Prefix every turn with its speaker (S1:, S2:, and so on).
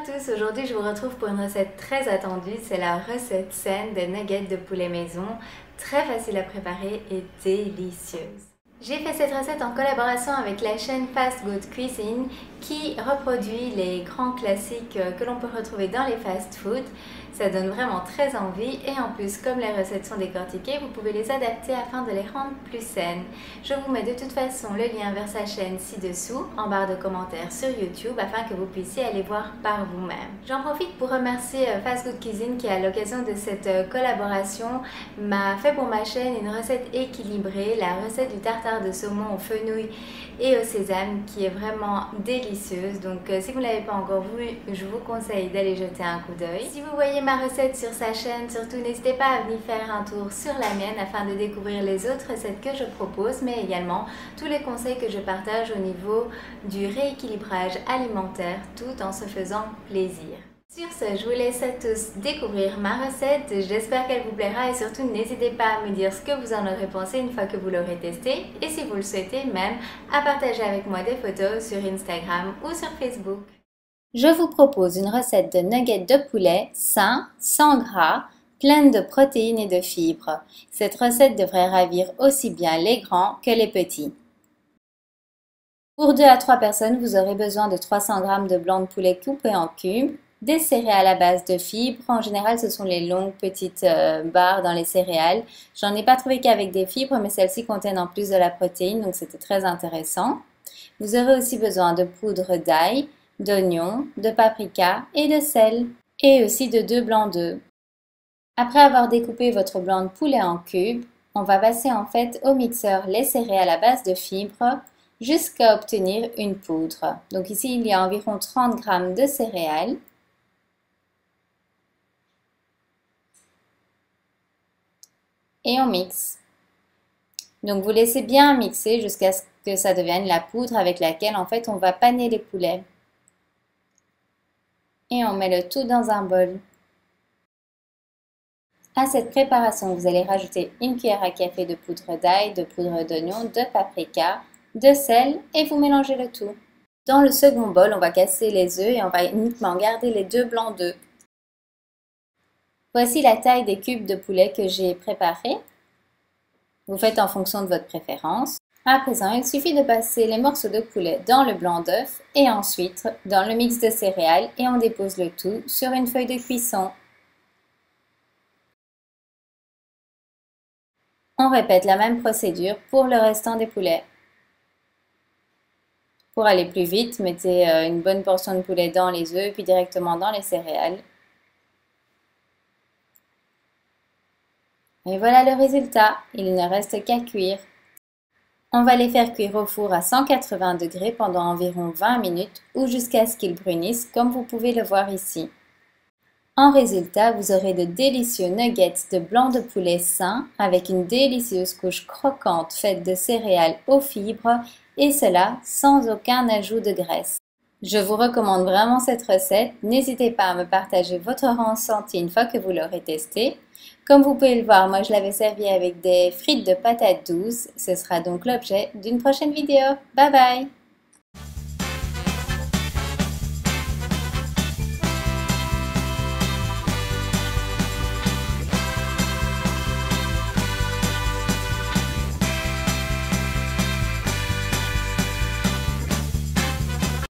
S1: tous, aujourd'hui je vous retrouve pour une recette très attendue, c'est la recette saine des nuggets de poulet maison, très facile à préparer et délicieuse. J'ai fait cette recette en collaboration avec la chaîne Fast Good Cuisine qui reproduit les grands classiques que l'on peut retrouver dans les fast-foods. Ça donne vraiment très envie et en plus, comme les recettes sont décortiquées, vous pouvez les adapter afin de les rendre plus saines. Je vous mets de toute façon le lien vers sa chaîne ci-dessous, en barre de commentaires sur YouTube, afin que vous puissiez aller voir par vous-même. J'en profite pour remercier Fast Good Cuisine qui, à l'occasion de cette collaboration, m'a fait pour ma chaîne une recette équilibrée, la recette du tartare de saumon aux fenouil et au sésame qui est vraiment délicieuse. Donc si vous ne l'avez pas encore vue, je vous conseille d'aller jeter un coup d'œil. Si vous voyez ma recette sur sa chaîne, surtout n'hésitez pas à venir faire un tour sur la mienne afin de découvrir les autres recettes que je propose, mais également tous les conseils que je partage au niveau du rééquilibrage alimentaire tout en se faisant plaisir. Sur ce, je vous laisse à tous découvrir ma recette, j'espère qu'elle vous plaira et surtout n'hésitez pas à me dire ce que vous en aurez pensé une fois que vous l'aurez testé et si vous le souhaitez même à partager avec moi des photos sur Instagram ou sur Facebook. Je vous propose une recette de nuggets de poulet sain, sans gras, pleine de protéines et de fibres. Cette recette devrait ravir aussi bien les grands que les petits. Pour 2 à 3 personnes, vous aurez besoin de 300 g de blanc de poulet coupé en cubes, des céréales à base de fibres, en général ce sont les longues petites barres dans les céréales. J'en ai pas trouvé qu'avec des fibres, mais celles-ci contiennent en plus de la protéine, donc c'était très intéressant. Vous aurez aussi besoin de poudre d'ail, d'oignon, de paprika et de sel, et aussi de 2 blancs d'œufs. Après avoir découpé votre blanc de poulet en cubes, on va passer en fait au mixeur les céréales à base de fibres jusqu'à obtenir une poudre. Donc ici il y a environ 30 g de céréales. Et on mixe. Donc vous laissez bien mixer jusqu'à ce que ça devienne la poudre avec laquelle en fait on va paner les poulets. Et on met le tout dans un bol. À cette préparation, vous allez rajouter une cuillère à café de poudre d'ail, de poudre d'oignon, de paprika, de sel et vous mélangez le tout. Dans le second bol, on va casser les œufs et on va uniquement garder les 2 blancs d'œufs. Voici la taille des cubes de poulet que j'ai préparés. Vous faites en fonction de votre préférence. À présent, il suffit de passer les morceaux de poulet dans le blanc d'œuf et ensuite dans le mix de céréales et on dépose le tout sur une feuille de cuisson. On répète la même procédure pour le restant des poulets. Pour aller plus vite, mettez une bonne portion de poulet dans les œufs puis directement dans les céréales. Et voilà le résultat, il ne reste qu'à cuire. On va les faire cuire au four à 180 degrés pendant environ 20 minutes ou jusqu'à ce qu'ils brunissent comme vous pouvez le voir ici. En résultat, vous aurez de délicieux nuggets de blanc de poulet sain avec une délicieuse couche croquante faite de céréales aux fibres et cela sans aucun ajout de graisse. Je vous recommande vraiment cette recette, n'hésitez pas à me partager votre ressenti une fois que vous l'aurez testé. Comme vous pouvez le voir, moi je l'avais servi avec des frites de patates douces, ce sera donc l'objet d'une prochaine vidéo. Bye bye!